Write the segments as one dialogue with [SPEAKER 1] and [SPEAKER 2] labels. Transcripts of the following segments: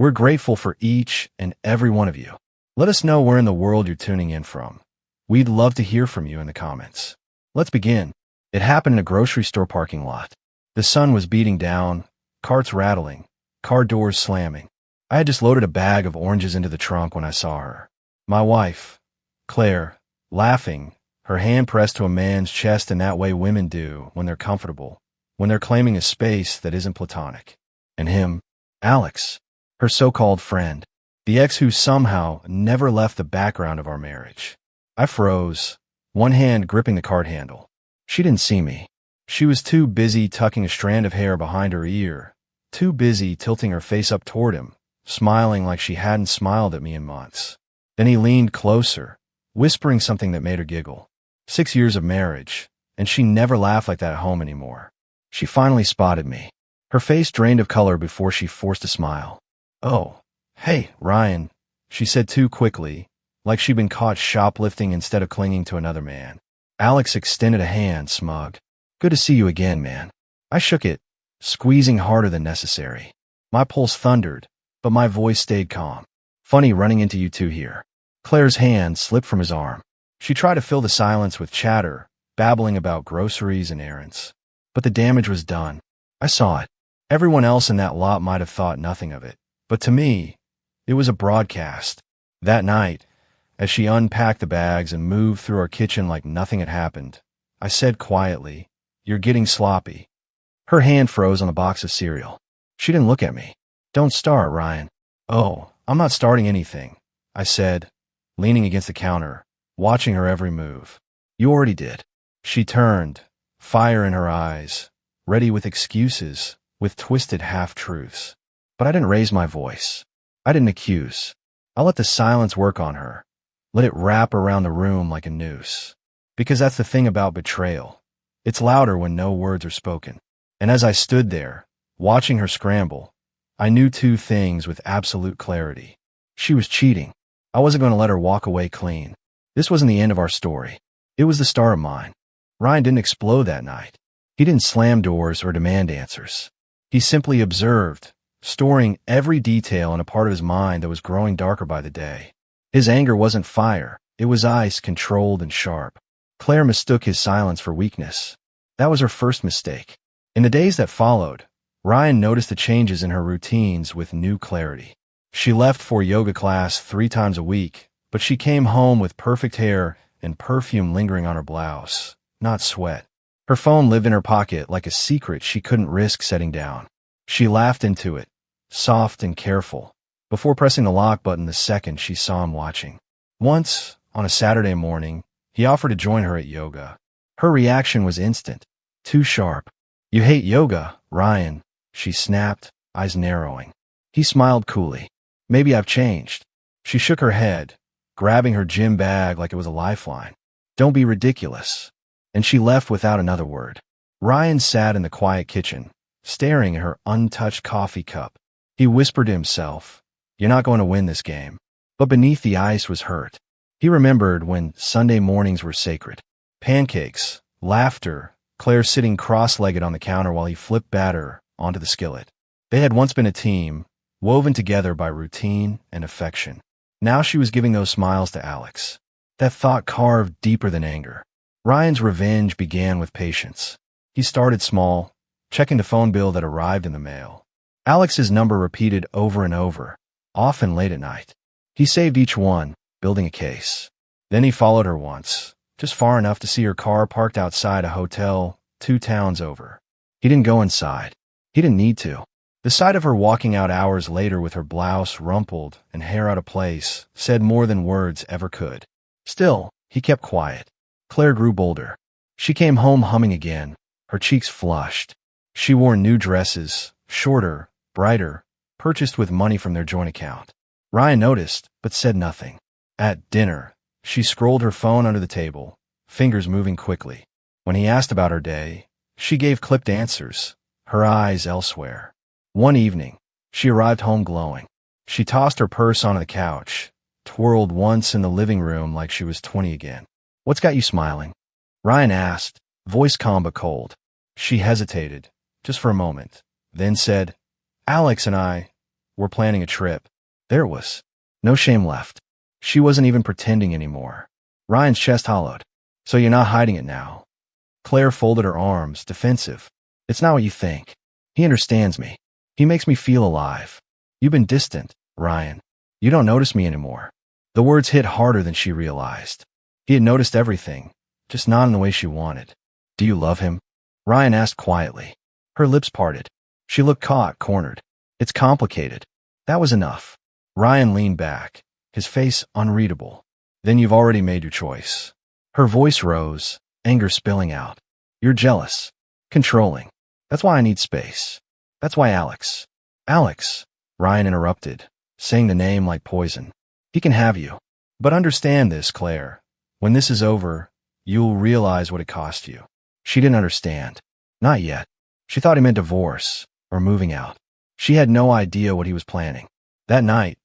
[SPEAKER 1] We're grateful for each and every one of you. Let us know where in the world you're tuning in from. We'd love to hear from you in the comments. Let's begin. It happened in a grocery store parking lot. The sun was beating down, carts rattling, car doors slamming. I had just loaded a bag of oranges into the trunk when I saw her. My wife, Claire, laughing, her hand pressed to a man's chest in that way women do when they're comfortable, when they're claiming a space that isn't platonic. And him, Alex, her so-called friend, the ex who somehow never left the background of our marriage. I froze, one hand gripping the cart handle. She didn't see me. She was too busy tucking a strand of hair behind her ear, too busy tilting her face up toward him, smiling like she hadn't smiled at me in months. Then he leaned closer, whispering something that made her giggle. 6 years of marriage, and she never laughed like that at home anymore. She finally spotted me. Her face drained of color before she forced a smile. "Oh, hey, Ryan," she said too quickly, like she'd been caught shoplifting instead of clinging to another man. Alex extended a hand, smug. "Good to see you again, man." I shook it, squeezing harder than necessary. My pulse thundered, but my voice stayed calm. "Funny running into you two here." Claire's hand slipped from his arm. She tried to fill the silence with chatter, babbling about groceries and errands. But the damage was done. I saw it. Everyone else in that lot might have thought nothing of it, but to me, it was a broadcast. That night, as she unpacked the bags and moved through our kitchen like nothing had happened, I said quietly, "You're getting sloppy." Her hand froze on a box of cereal. She didn't look at me. "Don't start, Ryan." "Oh, I'm not starting anything," I said, leaning against the counter, watching her every move. "You already did." She turned, fire in her eyes, ready with excuses, with twisted half-truths. But I didn't raise my voice. I didn't accuse. I let the silence work on her, let it wrap around the room like a noose. Because that's the thing about betrayal. It's louder when no words are spoken. And as I stood there, watching her scramble, I knew two things with absolute clarity. She was cheating. I wasn't going to let her walk away clean. This wasn't the end of our story. It was the start of mine. Ryan didn't explode that night. He didn't slam doors or demand answers. He simply observed, storing every detail in a part of his mind that was growing darker by the day. His anger wasn't fire. It was ice, controlled and sharp. Claire mistook his silence for weakness. That was her first mistake. In the days that followed, Ryan noticed the changes in her routines with new clarity. She left for yoga class 3 times a week, but she came home with perfect hair and perfume lingering on her blouse, not sweat. Her phone lived in her pocket like a secret she couldn't risk setting down. She laughed into it, soft and careful, before pressing the lock button the second she saw him watching. Once, on a Saturday morning, he offered to join her at yoga. Her reaction was instant, too sharp. "You hate yoga, Ryan," she snapped, eyes narrowing. He smiled coolly. "Maybe I've changed." She shook her head, grabbing her gym bag like it was a lifeline. "Don't be ridiculous." And she left without another word. Ryan sat in the quiet kitchen, staring at her untouched coffee cup. He whispered to himself, "You're not going to win this game." But beneath the ice was hurt. He remembered when Sunday mornings were sacred. Pancakes, laughter, Claire sitting cross-legged on the counter while he flipped batter onto the skillet. They had once been a team, woven together by routine and affection. Now she was giving those smiles to Alex. That thought carved deeper than anger. Ryan's revenge began with patience. He started small, checking the phone bill that arrived in the mail. Alex's number repeated over and over, often late at night. He saved each one, building a case. Then he followed her once, just far enough to see her car parked outside a hotel 2 towns over. He didn't go inside. He didn't need to. The sight of her walking out hours later with her blouse rumpled and hair out of place said more than words ever could. Still, he kept quiet. Claire grew bolder. She came home humming again, her cheeks flushed. She wore new dresses, shorter, brighter, purchased with money from their joint account. Ryan noticed, but said nothing. At dinner, she scrolled her phone under the table, fingers moving quickly. When he asked about her day, she gave clipped answers, her eyes elsewhere. One evening, she arrived home glowing. She tossed her purse onto the couch, twirled once in the living room like she was 20 again. "What's got you smiling?" Ryan asked, voice calm but cold. She hesitated, just for a moment, then said, "Alex and I, We're planning a trip. There it was. No shame left. She wasn't even pretending anymore. Ryan's chest hollowed. So you're not hiding it now. Claire folded her arms, defensive. It's not what you think. He understands me. He makes me feel alive. You've been distant, Ryan. You don't notice me anymore. The words hit harder than she realized. He had noticed everything, just not in the way she wanted. Do you love him? Ryan asked quietly. Her lips parted. She looked caught, cornered. It's complicated. That was enough. Ryan leaned back, his face unreadable. Then you've already made your choice. Her voice rose, anger spilling out. You're jealous. Controlling. That's why I need space. That's why Alex. Alex, Ryan interrupted, saying the name like poison. He can have you. But understand this, Claire. When this is over, you'll realize what it cost you. She didn't understand. Not yet. She thought he meant divorce or moving out. She had no idea what he was planning. That night,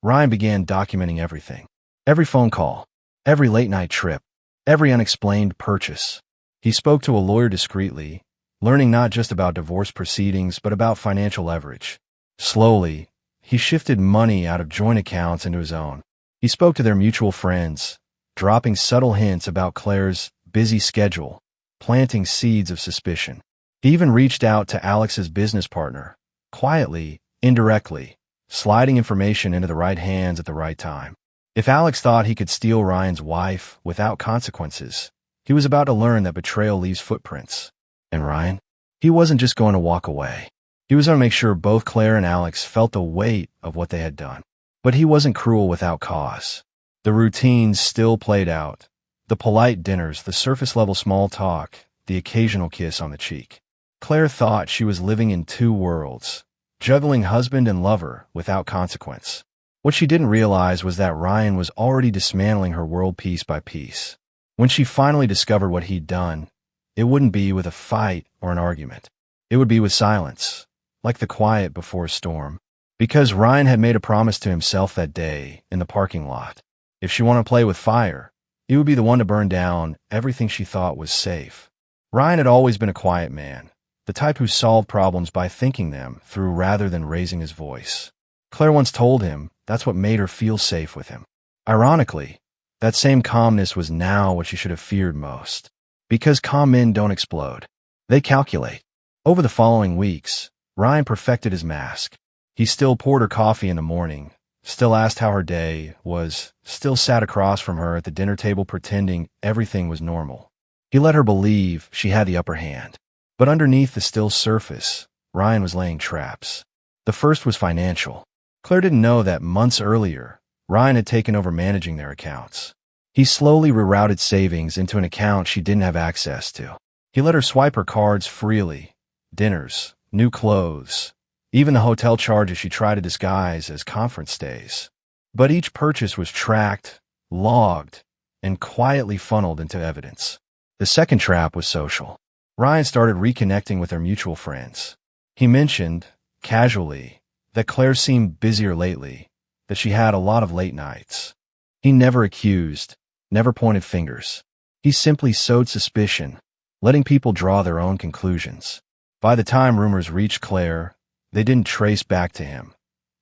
[SPEAKER 1] Ryan began documenting everything. Every phone call, every late-night trip, every unexplained purchase. He spoke to a lawyer discreetly, learning not just about divorce proceedings but about financial leverage. Slowly, he shifted money out of joint accounts into his own. He spoke to their mutual friends, dropping subtle hints about Claire's busy schedule, planting seeds of suspicion. He even reached out to Alex's business partner, quietly, indirectly, sliding information into the right hands at the right time. If Alex thought he could steal Ryan's wife without consequences, he was about to learn that betrayal leaves footprints. And Ryan? He wasn't just going to walk away. He was going to make sure both Claire and Alex felt the weight of what they had done. But he wasn't cruel without cause. The routines still played out. The polite dinners, the surface-level small talk, the occasional kiss on the cheek. Claire thought she was living in two worlds, juggling husband and lover without consequence. What she didn't realize was that Ryan was already dismantling her world piece by piece. When she finally discovered what he'd done, it wouldn't be with a fight or an argument. It would be with silence, like the quiet before a storm. Because Ryan had made a promise to himself that day in the parking lot. If she wanted to play with fire, he would be the one to burn down everything she thought was safe. Ryan had always been a quiet man, the type who solved problems by thinking them through rather than raising his voice. Claire once told him that's what made her feel safe with him. Ironically, that same calmness was now what she should have feared most. Because calm men don't explode. They calculate. Over the following weeks, Ryan perfected his mask. He still poured her coffee in the morning, still asked how her day was, still sat across from her at the dinner table pretending everything was normal. He let her believe she had the upper hand. But underneath the still surface, Ryan was laying traps. The first was financial. Claire didn't know that months earlier, Ryan had taken over managing their accounts. He slowly rerouted savings into an account she didn't have access to. He let her swipe her cards freely. Dinners, new clothes, even the hotel charges she tried to disguise as conference stays. But each purchase was tracked, logged, and quietly funneled into evidence. The second trap was social. Ryan started reconnecting with their mutual friends. He mentioned, casually, that Claire seemed busier lately, that she had a lot of late nights. He never accused, never pointed fingers. He simply sowed suspicion, letting people draw their own conclusions. By the time rumors reached Claire, they didn't trace back to him.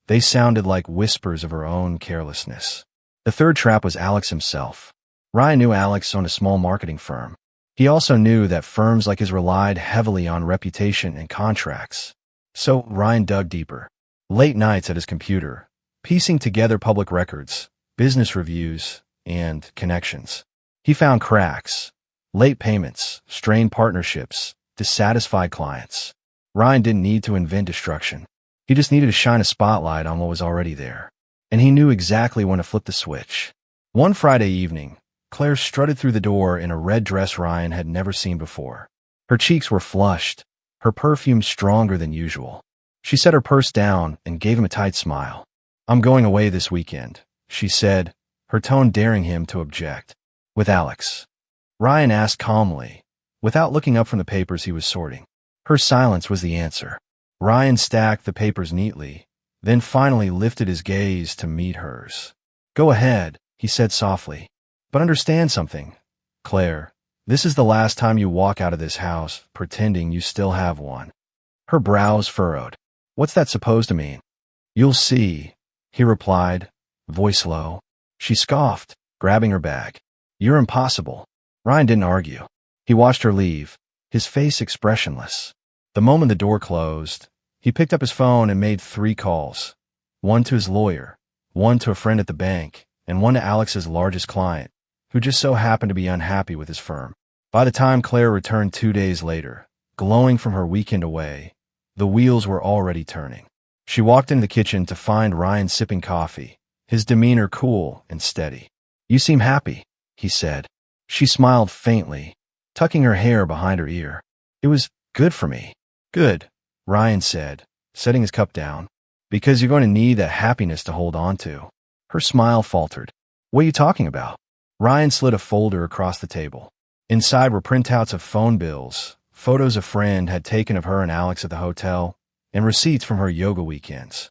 [SPEAKER 1] They sounded like whispers of her own carelessness. The third trap was Alex himself. Ryan knew Alex owned a small marketing firm. He also knew that firms like his relied heavily on reputation and contracts. So Ryan dug deeper. Late nights at his computer, piecing together public records, business reviews, and connections. He found cracks, late payments, strained partnerships, dissatisfied clients. Ryan didn't need to invent destruction. He just needed to shine a spotlight on what was already there. And he knew exactly when to flip the switch. One Friday evening, Claire strutted through the door in a red dress Ryan had never seen before. Her cheeks were flushed, her perfume stronger than usual. She set her purse down and gave him a tight smile. I'm going away this weekend, she said, her tone daring him to object. With Alex. Ryan asked calmly, without looking up from the papers he was sorting. Her silence was the answer. Ryan stacked the papers neatly, then finally lifted his gaze to meet hers. Go ahead, he said softly. But understand something, Claire. This is the last time you walk out of this house pretending you still have one. Her brows furrowed. What's that supposed to mean? You'll see, he replied, voice low. She scoffed, grabbing her bag. You're impossible. Ryan didn't argue. He watched her leave, his face expressionless. The moment the door closed, he picked up his phone and made 3 calls. One to his lawyer, one to a friend at the bank, and one to Alex's largest client, who just so happened to be unhappy with his firm. By the time Claire returned 2 days later, glowing from her weekend away, the wheels were already turning. She walked into the kitchen to find Ryan sipping coffee, his demeanor cool and steady. You seem happy, he said. She smiled faintly, tucking her hair behind her ear. It was good for me. Good, Ryan said, setting his cup down. Because you're going to need that happiness to hold on to. Her smile faltered. What are you talking about? Ryan slid a folder across the table. Inside were printouts of phone bills, photos a friend had taken of her and Alex at the hotel, and receipts from her yoga weekends.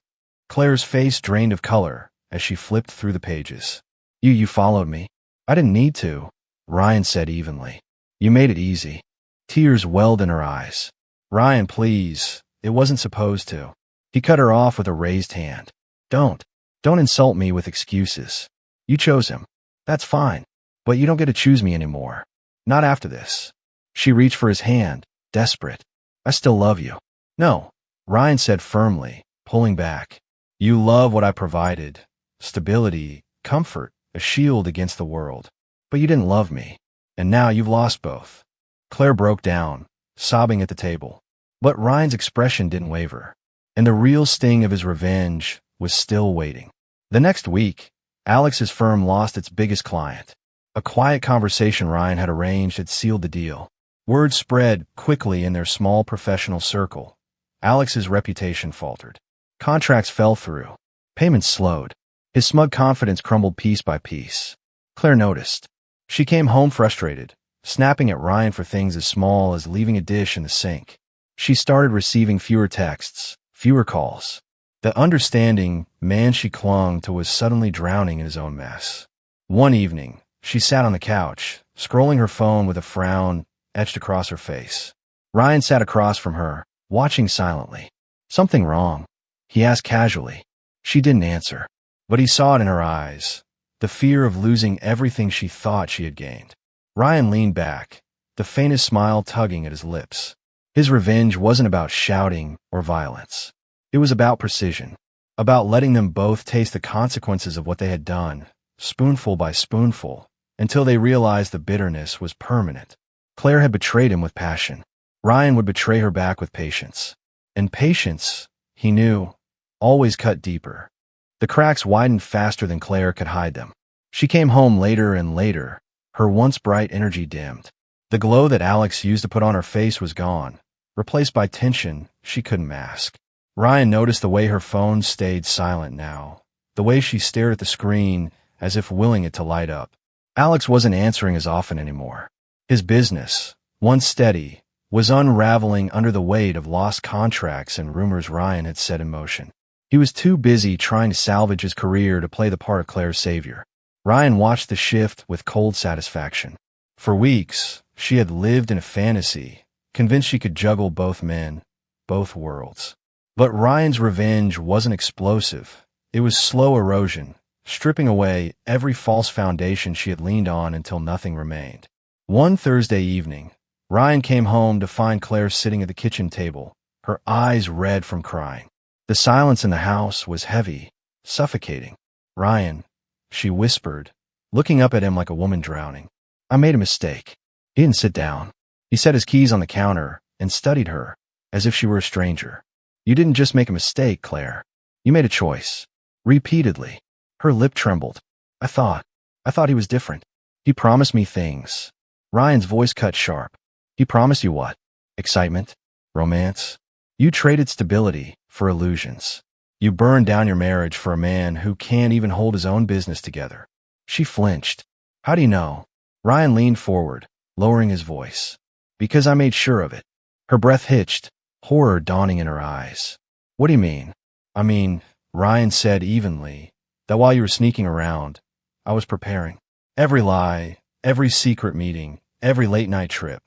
[SPEAKER 1] Claire's face drained of color as she flipped through the pages. You followed me. I didn't need to, Ryan said evenly. You made it easy. Tears welled in her eyes. Ryan, please, it wasn't supposed to. He cut her off with a raised hand. Don't insult me with excuses. You chose him. That's fine. But you don't get to choose me anymore. Not after this. She reached for his hand, desperate. I still love you. No, Ryan said firmly, pulling back. You love what I provided. Stability, comfort, a shield against the world. But you didn't love me. And now you've lost both. Claire broke down, sobbing at the table. But Ryan's expression didn't waver. And the real sting of his revenge was still waiting. The next week, Alex's firm lost its biggest client. A quiet conversation Ryan had arranged had sealed the deal. Word spread quickly in their small professional circle. Alex's reputation faltered. Contracts fell through. Payments slowed. His smug confidence crumbled piece by piece. Claire noticed. She came home frustrated, snapping at Ryan for things as small as leaving a dish in the sink. She started receiving fewer texts, fewer calls. The understanding man she clung to was suddenly drowning in his own mess. One evening, she sat on the couch, scrolling her phone with a frown etched across her face. Ryan sat across from her, watching silently. Something wrong? He asked casually. She didn't answer, but he saw it in her eyes, the fear of losing everything she thought she had gained. Ryan leaned back, the faintest smile tugging at his lips. His revenge wasn't about shouting or violence. It was about precision, about letting them both taste the consequences of what they had done, spoonful by spoonful, until they realized the bitterness was permanent. Claire had betrayed him with passion. Ryan would betray her back with patience. And patience, he knew, always cut deeper. The cracks widened faster than Claire could hide them. She came home later and later, her once bright energy dimmed. The glow that Alex used to put on her face was gone, replaced by tension she couldn't mask. Ryan noticed the way her phone stayed silent now, the way she stared at the screen as if willing it to light up. Alex wasn't answering as often anymore. His business, once steady, was unraveling under the weight of lost contracts and rumors Ryan had set in motion. He was too busy trying to salvage his career to play the part of Claire's savior. Ryan watched the shift with cold satisfaction. For weeks, she had lived in a fantasy, convinced she could juggle both men, both worlds. But Ryan's revenge wasn't explosive. It was slow erosion, stripping away every false foundation she had leaned on until nothing remained. One Thursday evening, Ryan came home to find Claire sitting at the kitchen table, her eyes red from crying. The silence in the house was heavy, suffocating. Ryan, she whispered, looking up at him like a woman drowning. I made a mistake. He didn't sit down. He set his keys on the counter and studied her, as if she were a stranger. You didn't just make a mistake, Claire. You made a choice. Repeatedly. Her lip trembled. I thought he was different. He promised me things. Ryan's voice cut sharp. He promised you what? Excitement? Romance? You traded stability for illusions. You burned down your marriage for a man who can't even hold his own business together. She flinched. How do you know? Ryan leaned forward, lowering his voice. Because I made sure of it. Her breath hitched, horror dawning in her eyes. What do you mean? I mean, Ryan said evenly, that while you were sneaking around, I was preparing. Every lie, every secret meeting, every late-night trip.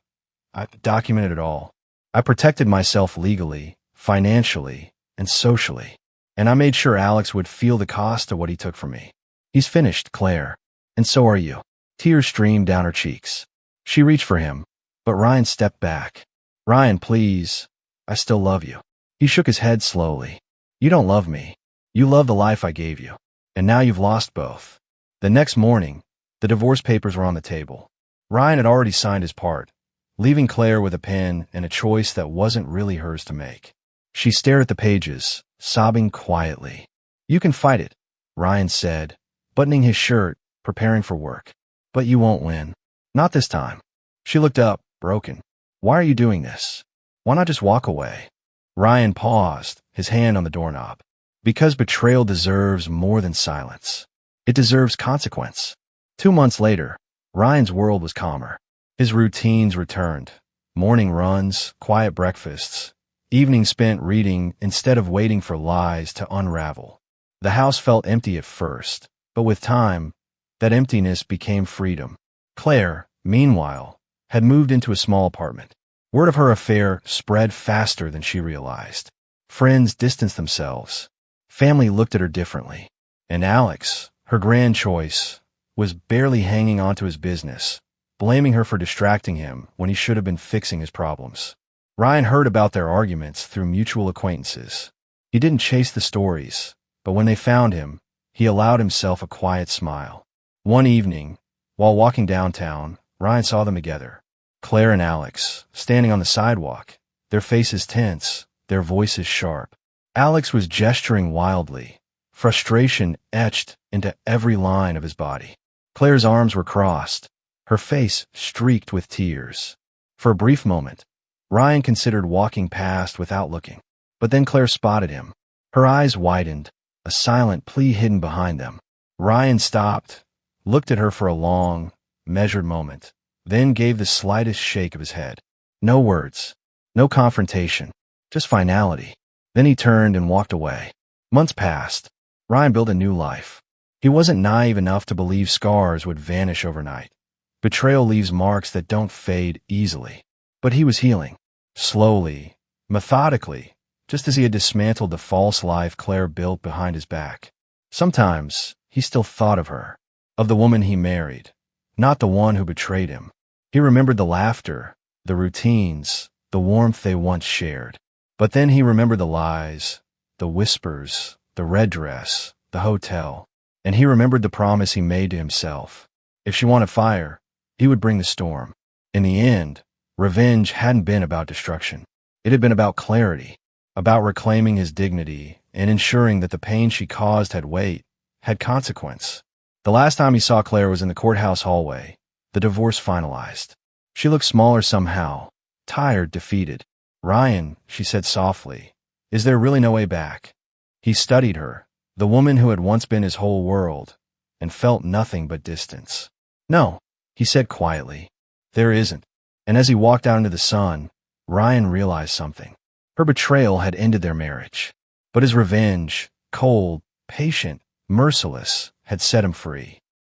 [SPEAKER 1] I documented it all. I protected myself legally, financially, and socially. And I made sure Alex would feel the cost of what he took from me. He's finished, Claire. And so are you. Tears streamed down her cheeks. She reached for him, but Ryan stepped back. Ryan, please. I still love you. He shook his head slowly. You don't love me. You love the life I gave you. And now you've lost both. The next morning, the divorce papers were on the table. Ryan had already signed his part, leaving Claire with a pen and a choice that wasn't really hers to make. She stared at the pages, sobbing quietly. You can fight it, Ryan said, buttoning his shirt, preparing for work. But you won't win. Not this time. She looked up, broken. Why are you doing this? Why not just walk away? Ryan paused, his hand on the doorknob. Because betrayal deserves more than silence. It deserves consequence. 2 months later, Ryan's world was calmer. His routines returned. Morning runs, quiet breakfasts, evenings spent reading instead of waiting for lies to unravel. The house felt empty at first, but with time, that emptiness became freedom. Claire, meanwhile, had moved into a small apartment. Word of her affair spread faster than she realized. Friends distanced themselves. Family looked at her differently. And Alex, her grand choice, was barely hanging on to his business, blaming her for distracting him when he should have been fixing his problems. Ryan heard about their arguments through mutual acquaintances. He didn't chase the stories, but when they found him, he allowed himself a quiet smile. One evening, while walking downtown, Ryan saw them together. Claire and Alex, standing on the sidewalk, their faces tense, their voices sharp. Alex was gesturing wildly, frustration etched into every line of his body. Claire's arms were crossed, her face streaked with tears. For a brief moment, Ryan considered walking past without looking. But then Claire spotted him. Her eyes widened, a silent plea hidden behind them. Ryan stopped, looked at her for a long, measured moment, then gave the slightest shake of his head. No words, no confrontation, just finality. Then he turned and walked away. Months passed. Ryan built a new life. He wasn't naive enough to believe scars would vanish overnight. Betrayal leaves marks that don't fade easily. But he was healing. Slowly, methodically, just as he had dismantled the false life Claire built behind his back. Sometimes, he still thought of her, of the woman he married, not the one who betrayed him. He remembered the laughter, the routines, the warmth they once shared. But then he remembered the lies, the whispers, the red dress, the hotel, and he remembered the promise he made to himself. If she wanted fire, he would bring the storm. In the end, revenge hadn't been about destruction. It had been about clarity, about reclaiming his dignity and ensuring that the pain she caused had weight, had consequence. The last time he saw Claire was in the courthouse hallway, the divorce finalized. She looked smaller somehow, tired, defeated. Ryan, she said softly, is there really no way back? He studied her, the woman who had once been his whole world, and felt nothing but distance. No, he said quietly, there isn't. And as he walked out into the sun, Ryan realized something. Her betrayal had ended their marriage, but his revenge, cold, patient, merciless, had set him free.